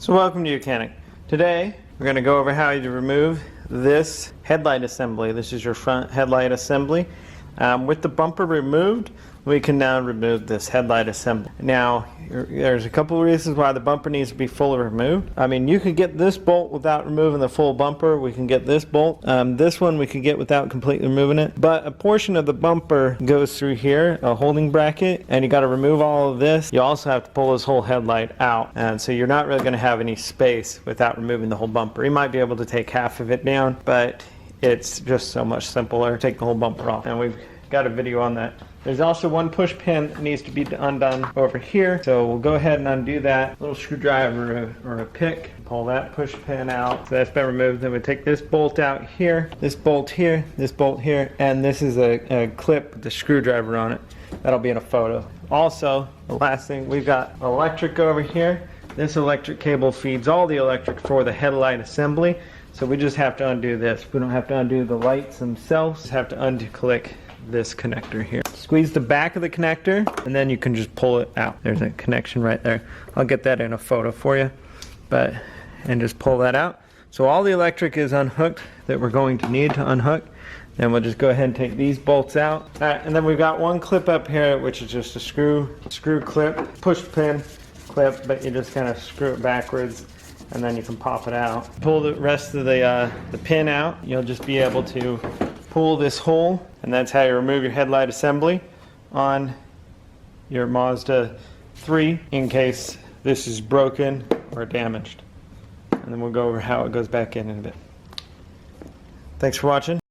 So welcome to YOUCANIC. Today we're going to go over how to remove this headlight assembly. This is your front headlight assembly. With the bumper removed, we can now remove this headlight assembly. Now there's a couple of reasons why the bumper needs to be fully removed. I mean, you can get this bolt without removing the full bumper. We can get this bolt. This one we can get without completely removing it. But a portion of the bumper goes through here, a holding bracket, and you got to remove all of this. You also have to pull this whole headlight out, and so you're not really going to have any space without removing the whole bumper. You might be able to take half of it down, but it's just so much simpler. Take the whole bumper off, and we've got a video on that. There's also one push pin that needs to be undone over here, so we'll go ahead and undo that. A little screwdriver or a pick, pull that push pin out. So that's been removed. Then we take this bolt out here, this bolt here, this bolt here, and this is a clip with the screwdriver on it. That'll be in a photo. Also, the last thing, we've got electric over here. This electric cable feeds all the electric for the headlight assembly, so we just have to undo this. We don't have to undo the lights themselves, just have to unclick this connector here. Squeeze the back of the connector and then you can just pull it out. There's a connection right there. I'll get that in a photo for you, and just pull that out. So all the electric is unhooked that we're going to need to unhook. Then we'll just go ahead and take these bolts out. Alright, and then we've got one clip up here which is just a screw clip, push pin clip, but you just kind of screw it backwards and then you can pop it out. Pull the rest of the pin out. You'll just be able to pull this hole, and that's how you remove your headlight assembly on your Mazda 3 in case this is broken or damaged. And then we'll go over how it goes back in a bit. Thanks for watching.